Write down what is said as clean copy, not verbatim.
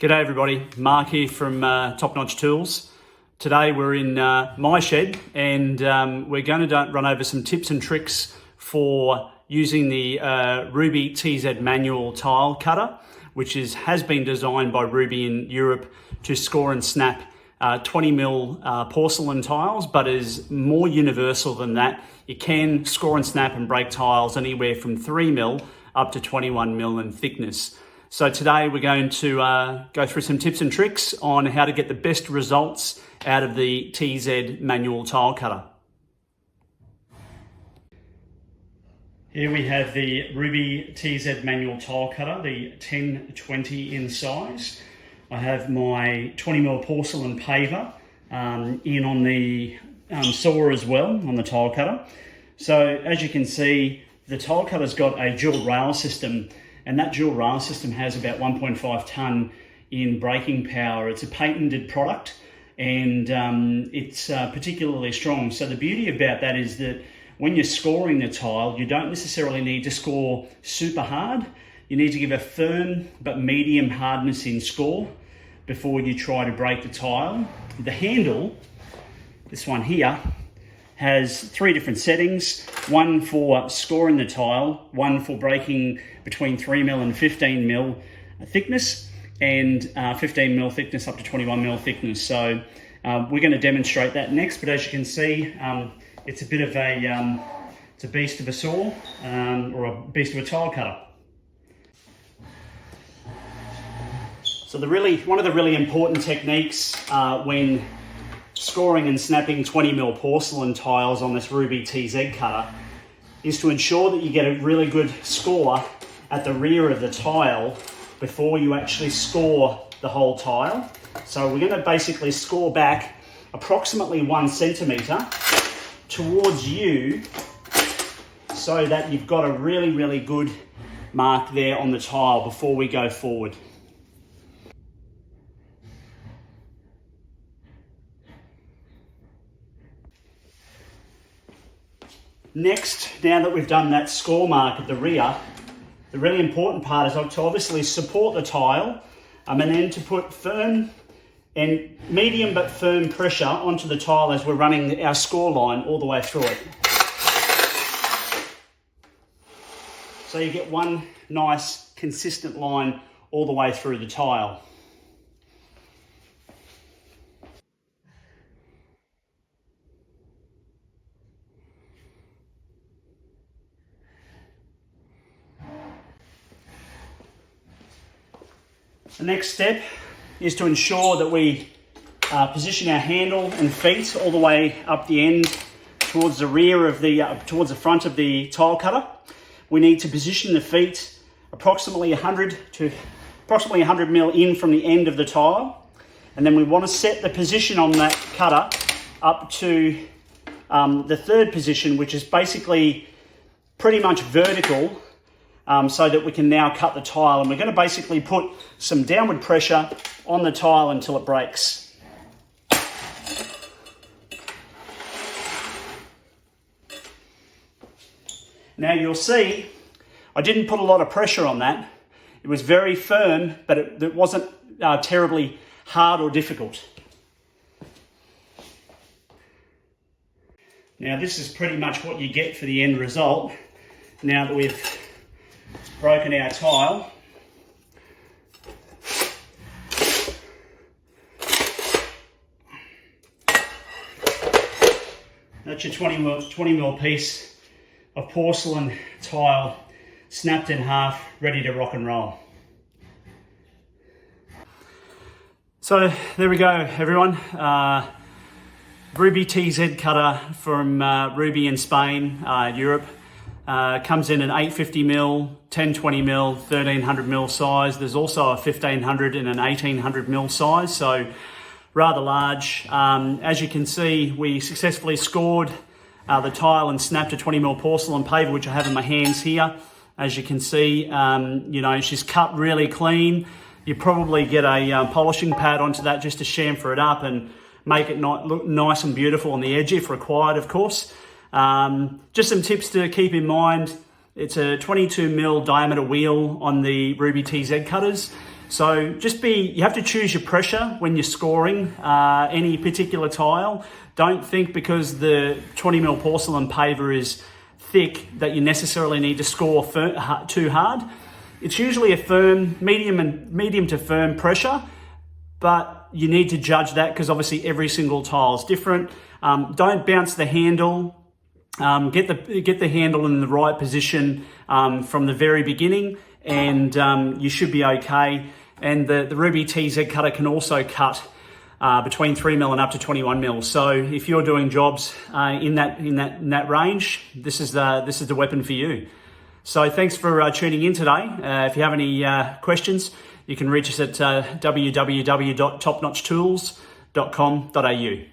G'day everybody, Mark here from Top Notch Tools. Today we're in my shed and we're going to run over some tips and tricks for using the RUBI TZ manual tile cutter, which has been designed by RUBI in Europe to score and snap 20mm porcelain tiles, but is more universal than that. It can score and snap and break tiles anywhere from 3mm up to 21mm in thickness. So today we're going to go through some tips and tricks on how to get the best results out of the TZ manual tile cutter. Here we have the RUBI TZ manual tile cutter, the 1020 in size. I have my 20mm porcelain paver in on the saw as well, on the tile cutter. So as you can see, the tile cutter's got a dual rail system, and that dual rail system has about 1.5 tonne in braking power. It's a patented product and it's particularly strong. So the beauty about that is that when you're scoring the tile, you don't necessarily need to score super hard. You need to give a firm but medium hardness in score before you try to break the tile. The handle, this one here, has 3 different settings, one for scoring the tile, one for breaking between 3mm and 15mm thickness, and 15mm thickness up to 21mm thickness. So we're going to demonstrate that next, but as you can see, it's a bit of a, it's a beast of a saw, or a beast of a tile cutter. So one of the really important techniques when scoring and snapping 20mm porcelain tiles on this RUBI TZ cutter is to ensure that you get a really good score at the rear of the tile before you actually score the whole tile. So we're going to basically score back approximately 1 centimetre towards you so that you've got a really good mark there on the tile before we go forward. Next, now that we've done that score mark at the rear, the really important part is to obviously support the tile and then to put firm and medium but firm pressure onto the tile as we're running our score line all the way through it. So you get one nice consistent line all the way through the tile. The next step is to ensure that we position our handle and feet all the way up the end towards the rear of the, towards the front of the tile cutter. We need to position the feet approximately 100 mil in from the end of the tile. And then we want to set the position on that cutter up to the third position, which is basically pretty much vertical, so that we can now cut the tile, and we're going to basically put some downward pressure on the tile until it breaks. Now you'll see I didn't put a lot of pressure on that. It was very firm, but it wasn't terribly hard or difficult. Now this is pretty much what you get for the end result now that we've broken our tile. That's your 20mm piece of porcelain tile snapped in half, ready to rock and roll. So there we go, everyone. RUBI TZ cutter from RUBI in Spain, Europe. Comes in an 850mm, 1020mm, 1300mm size. There's also a 1500 and an 1800mm size, so rather large. As you can see, we successfully scored the tile and snapped a 20mm porcelain paver, which I have in my hands here. As you can see, you know, she's cut really clean. You probably get a polishing pad onto that just to chamfer it up and make it look nice and beautiful on the edge if required, of course. Just some tips to keep in mind. It's a 22mm diameter wheel on the RUBI TZ cutters. So you have to choose your pressure when you're scoring any particular tile. Don't think because the 20mm porcelain paver is thick that you necessarily need to score too hard. It's usually a firm, medium to firm pressure, but you need to judge that because obviously every single tile is different. Don't bounce the handle. Get the handle in the right position from the very beginning, and you should be okay. And the RUBI TZ cutter can also cut between 3mm and up to 21mm. So if you're doing jobs in that range, this is the weapon for you. So thanks for tuning in today. If you have any questions, you can reach us at www.topnotchtools.com.au.